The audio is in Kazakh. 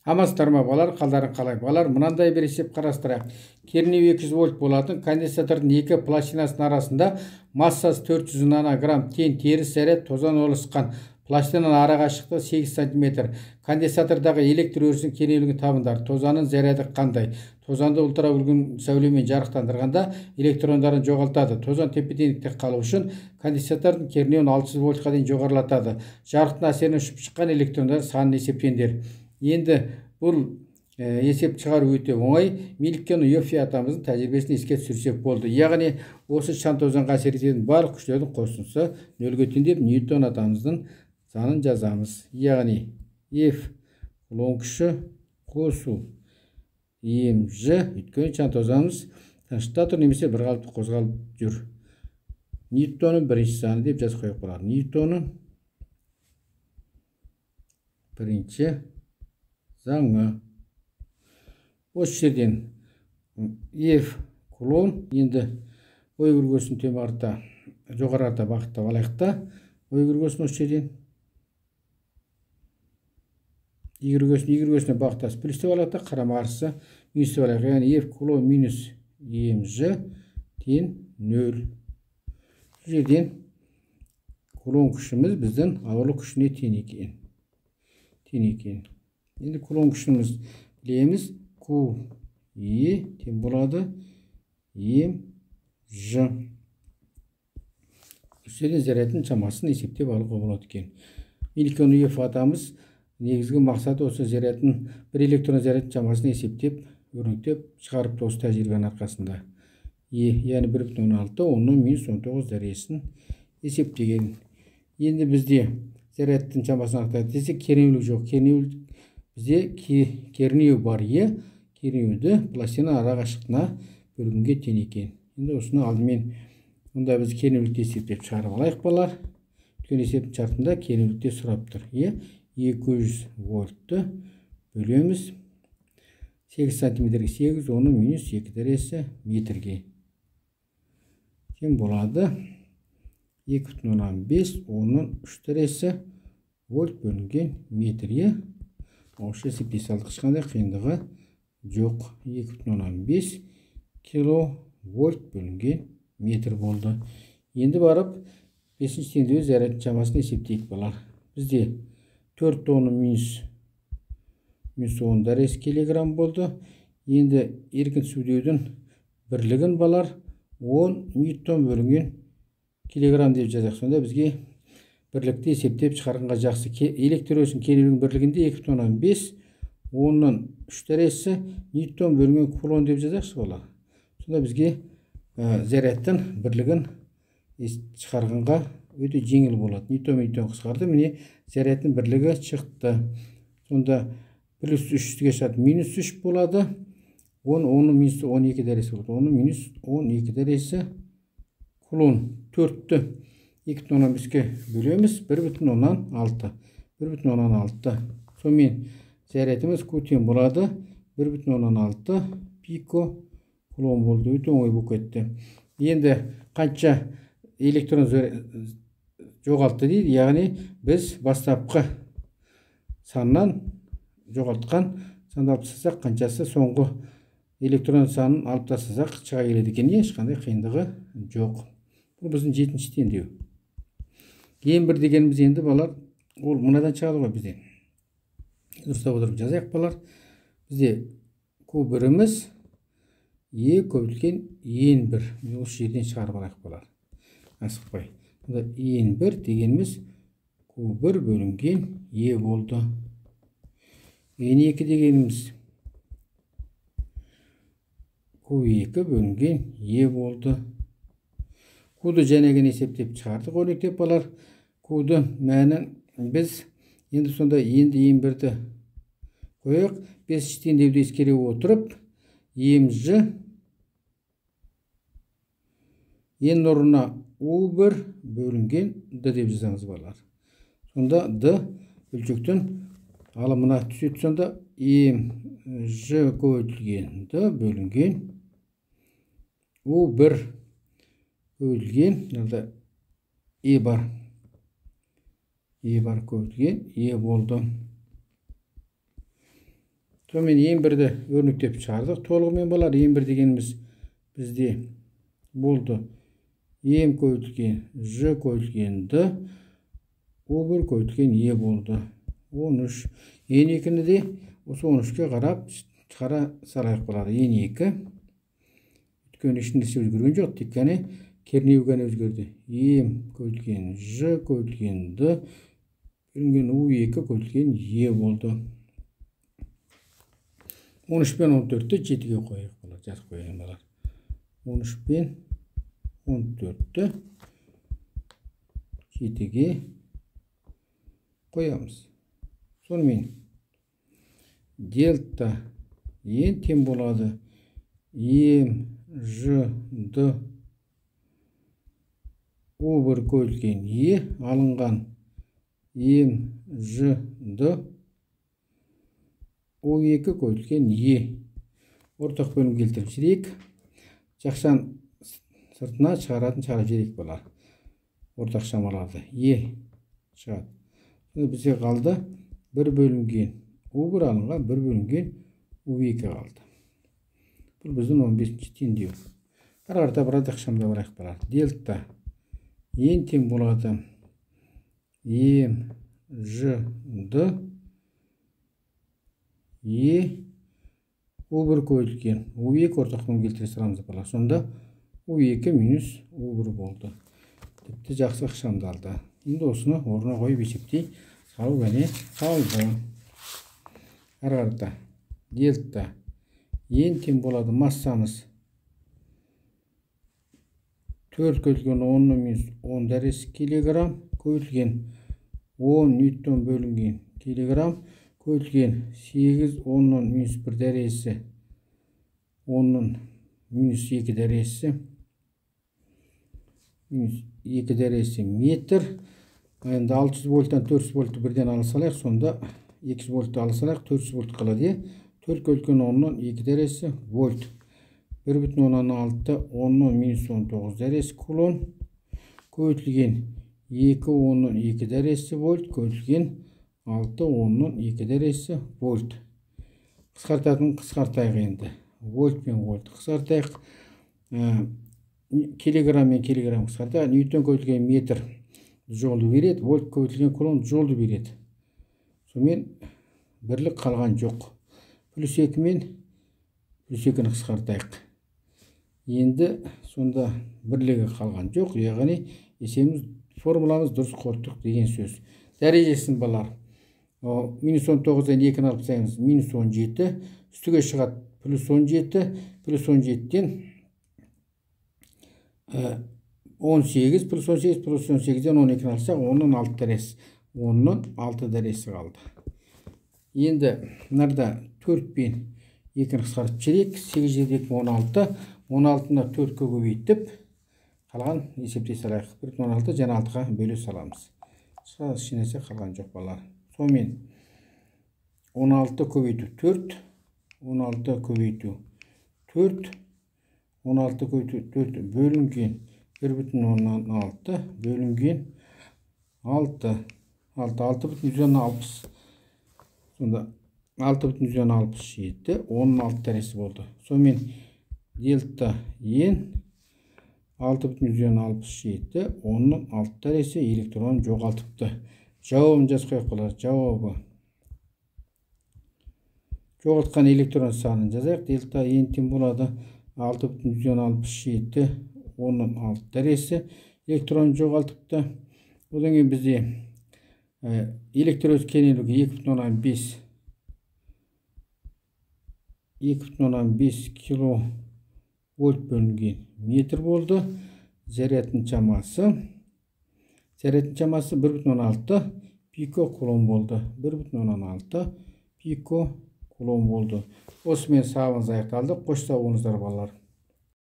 Амансыздар ма балар, қалдарың қалай балар? Мынандай бір есеп қарастырайық. Кернеу 200 вольт болатын конденсатордың екі пластинасының арасында массасы 400 нанограмм тең теріс заряд тозан олысқан. Пластинаның ара қашықтығы 8 см. Конденсатордағы электр өрісінің кернеулігін табыңдар. Тозанның заряды қандай? Тозанды ультравиолет сәулемен жарықтандырғанда электрондарын жоғалтады. Тозан тепе-теңдікте қалу үшін конденсатордың кернеуін 600 вольтқа дейін жоғарылатады. Жарықтың әсерінен ұшып шыққан электрондар санын есептеңдер. Енді бұл есеп шығару өте оңай. Милликион Йоффе атамыздың тәжірибесін еске түсірсек болды. Яғни осы шаң тозаңға әсер ететін барлық күштердің қосындысы нөлге тең деп Ньютон атамыздың санын жазамыз. Яғни F кулон күші қосу mg өйткені шаң тозаңымыз тыныштықта тұр немесе бір қалыпты қозғалып жүр. Ньютонның бірінші заңы деп жазып қойып болады. Ньютонның бірінші заңы. Осы жерден F кулон, енді ой үргесін төмен қарата жоғары қарата бағыттап алайық та, ой үргесін осы жерден y үргесіне бағыттасып плюстеп алайық та, қарама қарсы минустеп алайық. Яғни F кулон минус mg тең 0. Бұл жерден кулон күшіміз біздің ауырлық күшіне тең екен. Енді кулон күшіміз білеміз. QE тең болады mg. Үстелден зарядтың шамасын есептеп алуға болады екен. Милликион Йоффе атамыз негізгі мақсаты осы зарядтың бір электрон зарядтың шамасын есептеп, өрнектеп шығарыпты осы тәжірибенің арқасында. Яғни 1,6 10 минус 19 дәрежесін есептеген. Енді бізде зарядтың шамасын анықтайды десек, кернеулік жоқ. Бізде кернеу бар. Кернеуді пластина ара қашықтығына бөлгенге тең екен. Енді осыны алдымен онда біз кернеулікті есептеп шығарып алайық балар. Өткен есептің шартында кернеулікте сұрап тұр. 200 вольтты бөлеміз 8 сантиметрге 8, оны минус 2 дәрежесі метрге. Тең болады 2,5, оның 3 дәрежесі вольт бөлінген метрге. Осы есептей салдық, ешқандай қиындығы жоқ. 2,5 киловольт бөлінген метр болды. Енді барып 5-ші теңдеуі зарядтың шамасын есептейік балар. Бізде 4 тонны минус 10 дәрежесі килограмм болды. Енді еркін сөйлеудің бірлігін балар 10 ньютон бөлінген килограмм деп жазайық. Сонда бізге бірлікті есептеп шығарғанға жақсы. Электр өрісінің кернеулігінің бірлігінде 2,5 10-нан 3 дәрежесі ньютон бөлінген кулон деп жазайықшы балар. Сонда бізге зарядтың бірлігін шығарғанға өте жеңіл болады. Ньютон қысқарды. Міне зарядтың бірлігі шықты. Сонда плюс 3-ге шарт минус 3 болады. 10 минус 12 дәрежесі болады. 10 минус 12 дәрежесі кулон. 4-ті 2,5-ке бөлеміз. 1,6. 1,6. Сонымен зарядымыз көтен болады. 1,6 пико кулон болды. Өте оңай болып кетті. Енді қанша электрон жоғалтты дейді. Яғни біз бастапқы саннан жоғалтқан санды алып тастасақ, қаншасы соңғы электрон санын алып тастасақ шыға келеді екен. Ешқандай қиындығы жоқ. Бұл біздің 7-ші теңдеу. Ең бір дегеніміз енді балар, ол мынадан шығады ғой бізден. Дұрыстап отырып жазайық балар. Бізде Q1-іміз E көбейтілген N1. Осы жерден шығарып алайық балар. Асықпай. N1 дегеніміз Q1 бөлінген E болды. N2 дегеніміз Q2 бөлінген E болды. Q-ды жәнеген есептеп шығардық өрнектеп балар. Q-ды мәнін біз енді сонда N1-ді қойық. 5-ші теңдеуді ескере отырып mg N орнына U1 бөлінген D деп жазамыз балар. Сонда D бөлшектің алымына түседі. Сонда mg көбейтілген D бөлінген U1 көбейтілген E бар. E бар көбейтілген E болды. Сонымен ең бірді өрнектеп шығардық. Толығымен балар ең бір дегеніміз бізде болды. Ем көйтілген Ж көйтілген Д, О1 көйтілген Е болды. 13. Ең екіні де осы 13-ке қарап шығара салайық балар. Ең екі. Өйткені ішіндесі өзгерген жоқ, тек қана кернеуі ғана өзгерді. Ем көйтілген Ж көйтілген Д, бөлінген У2 көйтілген Е болды. 13 пен 14-ті 7-ге қойайық балар, жазып қойайын балар. 13 пен 14-ті 7-ге қоямыз. Сонымен дельта ең тең болады ем Ж Д О1 көйтілген Е алынған ем Ж Д O2 көйтілген Е. Ортақ бөлім келтіріп жіберейік. Жақшан сыртына шығаратын шығарып жіберейік балар. Ортақ шамаларды Е шығады. Бізде қалды 1 бөлінген O1 алынған 1 бөлінген O2 қалды. Бұл біздің 15-ші теңдеу. Бір қарта бір ортақ шамда барайық балар. Дельта ең тең болады ем Ж Д Е O1 көйтілген O2 ортақтың келтіре саламыз балар. Сонда O2 минус O1 болды. Тіпті жақсы ықшамдалды. Енді осыны орнына қойып есептей салу ғане қалды. Әрі қарата дельта ең тең болады массамыз 4 көйтілген 10 минус 10 дәресі килограмм көйтілген 10 ньютон бөлінген килограмм көйтілген 8 10-ның минус 1 дәресі 10-ның минус 2 дәресі минус 2 дәресі метр. Енді 600 вольттан 400 вольтты бірден ала салайық. Сонда 200 вольтты ала салайық. 400 вольт қалады. 4 көйтілген 10-ның 2 дәресі вольт. 1,6 10-ның минус 19 дәресі кулон көйтілген 2 10-ның 2 дәресі вольт көйтілген 6 10-ның 2 дәресі вольт. Қысқартатын қысқартайық енді. Вольт пен вольт қысқартайық. Килограмм мен килограмм қысқартайық. Ньютон көйтілген метр жолды береді. Вольт көйтілген кулон жолды береді. Сонымен бірлік қалған жоқ. Плюс 2 мен плюс 2-ні қысқартайық. Енді сонда бірлігі қалған жоқ. Яғни есеміз формуламыз дұрыс қорыттық деген сөз. Дәрежесін балар. Минус 19-дан 2-ні алып тастаймыз. Минус 17. Үстіге шығады плюс 17. Плюс 17-тен 18. Плюс 18. Плюс 18-ден 12-ні алсақ 10-ның 6 дәресі. 10-ның 6 дәресі қалды. Енді мынарда 4 пен 2-ні қысқартып жіберейік. 8 жедек 16. 16-ны 4-ке көбейтіп қалған есептей салайық. 1,16 және 6-ға бөле саламыз. Ішінесе қалған жоқ балар. Сонымен 16 көбейту 4, 16 көбейту 4, 16 көбейту 4 бөлінген 1,6 бөлінген 6, 6,60. Сонда 6,67, 16 дәресі болды. Сонымен дельта ең 6,67, 16 дәресі электронын жоғалтыпты. Жауабын жазып қойып қалар. Жауабы жоғалтқан электрон санын жазайық. Дельта ең тең болады 6,67, 16 дәресі электрон жоғалтыпты. Одан кейін бізде электрод кенелігі 2,5 киловольт бөлінген метр болды. Зарядтың шамасы 1,16 пико кулон болды. 1,16 пико кулон болды. Осымен сабағымыз аяқталды. Қош сау болыңыздар балалар.